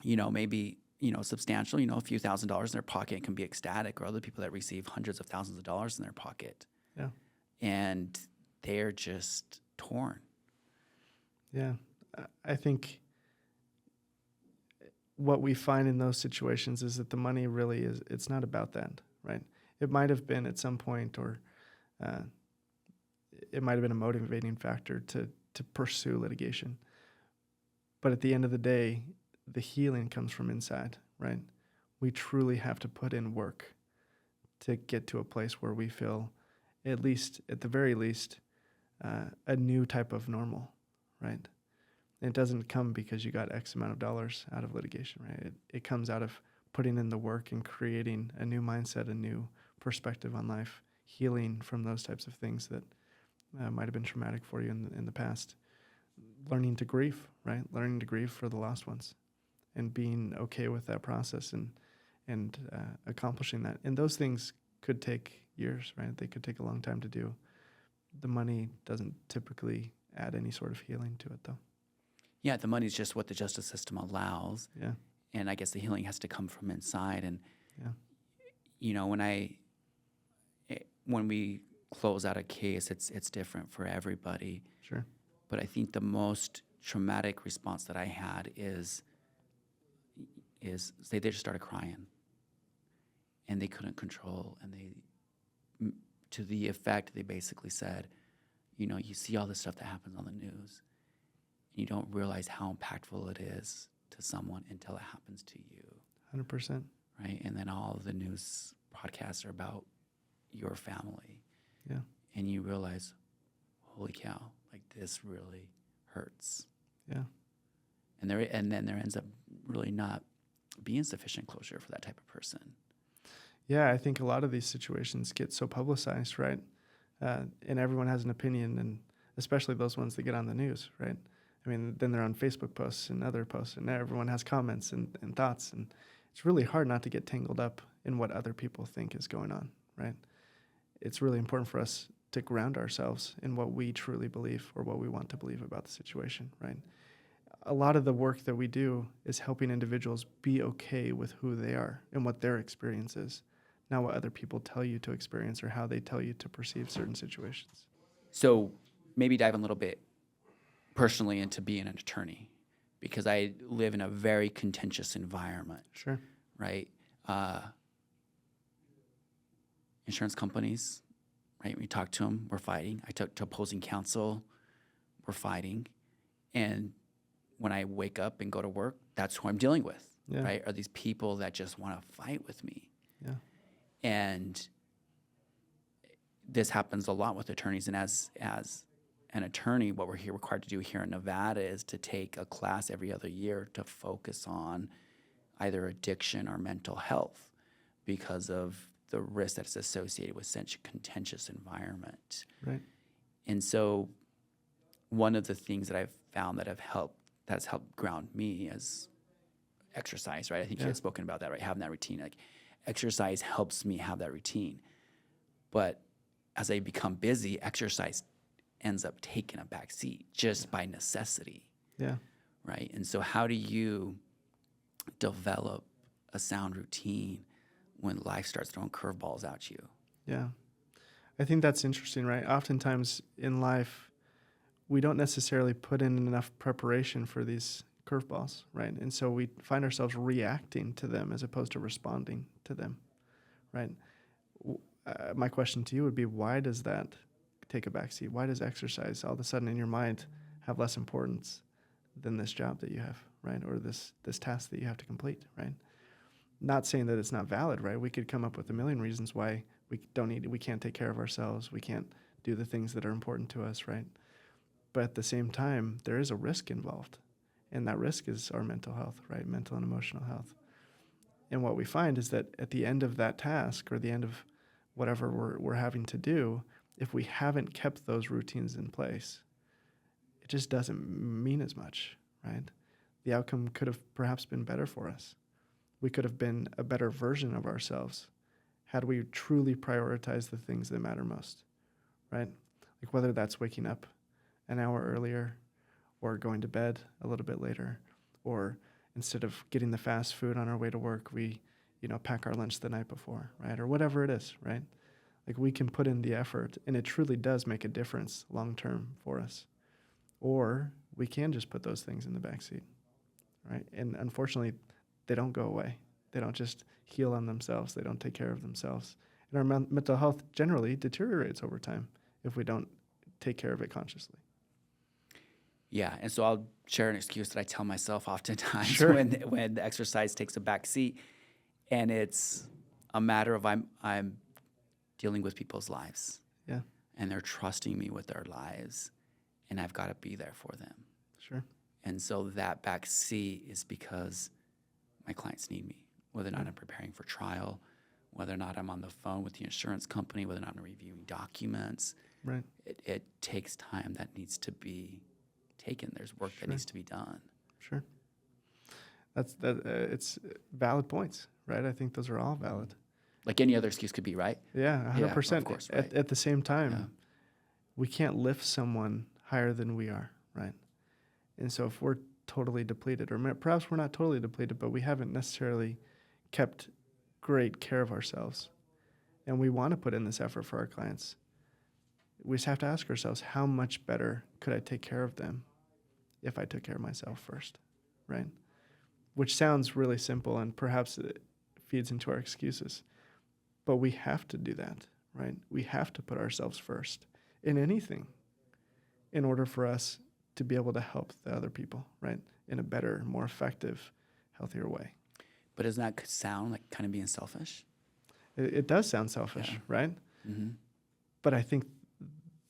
maybe, substantial, a few $1,000s in their pocket and can be ecstatic, or other people that receive hundreds of thousands of dollars in their pocket. Yeah. And they're just torn. Yeah. I think what we find in those situations is that the money really it's not about that, right? It might have been at some point, or it might have been a motivating factor to pursue litigation. But at the end of the day, the healing comes from inside, right? We truly have to put in work to get to a place where we feel, at the very least, a new type of normal, right? It doesn't come because you got X amount of dollars out of litigation, right? It comes out of putting in the work and creating a new mindset, a new perspective on life, healing from those types of things that might have been traumatic for you in the past. Learning to grieve, right? Learning to grieve for the lost ones and being okay with that process and accomplishing that. And those things could take years, right? They could take a long time to do. The money doesn't typically add any sort of healing to it, though. Yeah, the money's just what the justice system allows. Yeah. And I guess the healing has to come from inside. And, Yeah. when we close out a case, it's different for everybody. Sure. But I think the most traumatic response that I had is they just started crying. And they couldn't control. And to the effect, they basically said, you see all this stuff that happens on the news. You don't realize how impactful it is to someone until it happens to you, 100%. right? And then all of the news podcasts are about your family. Yeah. And you realize, holy cow, like this really hurts. Yeah. And then there ends up really not being sufficient closure for that type of person. Yeah, I think a lot of these situations get so publicized, right? And everyone has an opinion, and especially those ones that get on the news, right? I mean, then they're on Facebook posts and other posts, and everyone has comments and thoughts, and it's really hard not to get tangled up in what other people think is going on, right? It's really important for us to ground ourselves in what we truly believe or what we want to believe about the situation, right? A lot of the work that we do is helping individuals be okay with who they are and what their experience is, not what other people tell you to experience or how they tell you to perceive certain situations. So maybe dive a little bit personally into being an attorney, because I live in a very contentious environment, Sure. right? Insurance companies, right? We talk to them, we're fighting. I talk to opposing counsel, we're fighting. And when I wake up and go to work, that's who I'm dealing with, Yeah. right? Are these people that just want to fight with me. Yeah. And this happens a lot with attorneys. And as an attorney, what we're required to do here in Nevada is to take a class every other year to focus on either addiction or mental health because of the risk that's associated with such a contentious environment. Right. And so one of the things that I've found that's helped ground me as exercise, right? I think you had spoken about that, right? Having that routine. Like exercise helps me have that routine. But as I become busy, exercise ends up taking a back seat just by necessity. Yeah. Right? And so how do you develop a sound routine when life starts throwing curveballs at you? Yeah. I think that's interesting, right? Oftentimes in life, we don't necessarily put in enough preparation for these curveballs, right? And so we find ourselves reacting to them as opposed to responding to them, right? My question to you would be, why does that take a backseat? Why does exercise all of a sudden in your mind have less importance than this job that you have, right? Or this task that you have to complete, right? Not saying that it's not valid, right? We could come up with a million reasons why we can't take care of ourselves. We can't do the things that are important to us, right? But at the same time, there is a risk involved. And that risk is our mental health, right? Mental and emotional health. And what we find is that at the end of that task or the end of whatever we're having to do, if we haven't kept those routines in place, it just doesn't mean as much, right? The outcome could have perhaps been better for us. We could have been a better version of ourselves had we truly prioritized the things that matter most, right? Like whether that's waking up an hour earlier or going to bed a little bit later, or instead of getting the fast food on our way to work, we, pack our lunch the night before, right? Or whatever it is, right? Like we can put in the effort and it truly does make a difference long-term for us. Or we can just put those things in the backseat, right? And unfortunately, they don't go away. They don't just heal on themselves. They don't take care of themselves. And our mental health generally deteriorates over time if we don't take care of it consciously. Yeah, and so I'll share an excuse that I tell myself oftentimes Sure. when the exercise takes a back seat, and it's a matter of I'm dealing with people's lives. Yeah. And they're trusting me with their lives, and I've got to be there for them. Sure. And so that back seat is because my clients need me, whether or not I'm preparing for trial, whether or not I'm on the phone with the insurance company, whether or not I'm reviewing documents. Right. It takes time that needs to be taken. There's work that Sure. needs to be done. Sure. It's valid points, right? I think those are all valid. Like any other excuse could be, right? Yeah, 100%. Yeah, of course, right. At the same time, Yeah. we can't lift someone higher than we are, right? And so if we're totally depleted, or perhaps we're not totally depleted, but we haven't necessarily kept great care of ourselves, and we want to put in this effort for our clients, we just have to ask ourselves, how much better could I take care of them if I took care of myself first, right? Which sounds really simple, and perhaps it feeds into our excuses. But we have to do that, right? We have to put ourselves first in anything in order for us to be able to help the other people, right? in a better, more effective, healthier way. But doesn't that sound like kind of being selfish? It does sound selfish, Yeah. right? Mm-hmm. But I think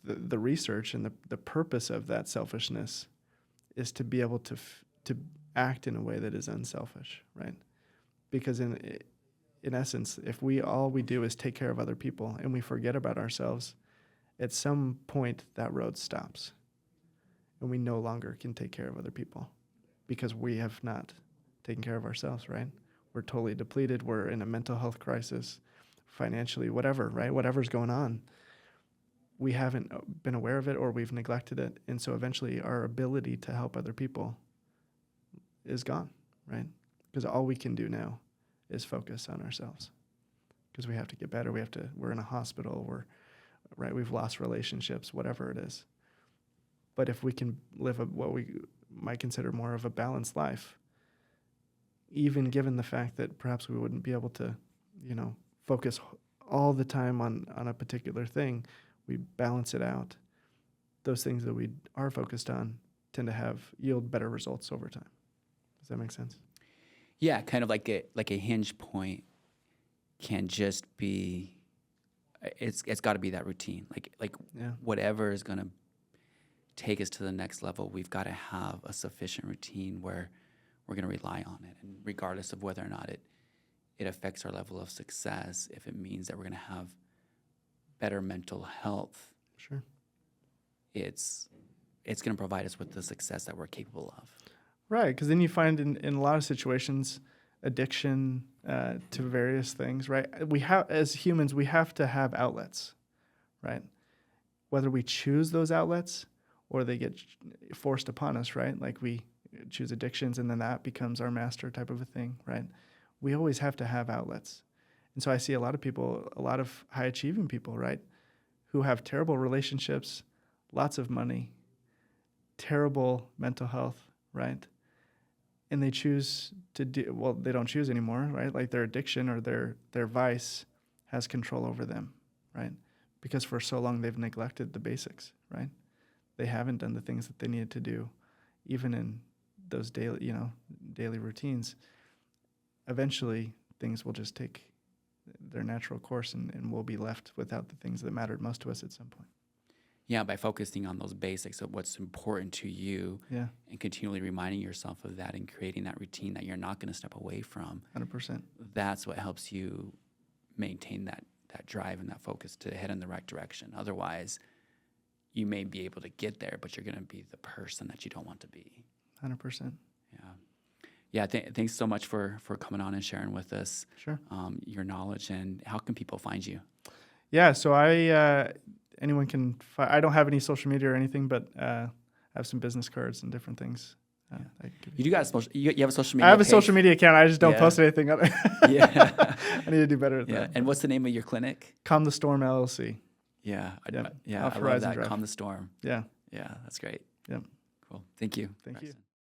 the research and the purpose of that selfishness is to be able to act in a way that is unselfish, right? Because in essence, if all we do is take care of other people and we forget about ourselves, at some point that road stops and we no longer can take care of other people because we have not taken care of ourselves, right? We're totally depleted. We're in a mental health crisis, financially, whatever, right? Whatever's going on. We haven't been aware of it or we've neglected it. And so eventually our ability to help other people is gone, right? Because all we can do now is focus on ourselves because we have to get better. We're in a hospital, we've lost relationships, whatever it is. But if we can live what we might consider more of a balanced life, even given the fact that perhaps we wouldn't be able to, focus all the time on a particular thing, we balance it out. Those things that we are focused on tend to yield better results over time. Does that make sense? Yeah, kind of like a hinge point can just be. It's got to be that routine. Like Yeah. whatever is gonna take us to the next level, we've got to have a sufficient routine where we're gonna rely on it, and regardless of whether or not it affects our level of success, if it means that we're gonna have better mental health, Sure. it's gonna provide us with the success that we're capable of. Right, because then you find in a lot of situations, addiction to various things, right? As humans, we have to have outlets, right? Whether we choose those outlets or they get forced upon us, right? Like we choose addictions and then that becomes our master type of a thing, right? We always have to have outlets. And so I see a lot of people, a lot of high achieving people, right? Who have terrible relationships, lots of money, terrible mental health, right? And they choose to they don't choose anymore, right? Like their addiction or their vice has control over them, right? Because for so long they've neglected the basics, right? They haven't done the things that they needed to do, even in those daily routines. Eventually things will just take their natural course and we'll be left without the things that mattered most to us at some point. Yeah, by focusing on those basics of what's important to you, Yeah, and continually reminding yourself of that and creating that routine that you're not going to step away from. 100%. That's what helps you maintain that drive and that focus to head in the right direction. Otherwise, you may be able to get there, but you're going to be the person that you don't want to be. 100%. Yeah. Thanks so much for coming on and sharing with us Sure. your knowledge. And how can people find you? Yeah, so anyone can. I don't have any social media or anything, but I have some business cards and different things. You have a social media. I have a page? social media account. I just don't Yeah. post anything on it. Yeah. I need to do better at Yeah. that. And what's the name of your clinic? Calm the Storm LLC. Yeah. Yep. I Off love Horizon that. Drive. Calm the Storm. Yeah. Yeah, that's great. Yep. Cool. Thank you. Thank you. Braxton.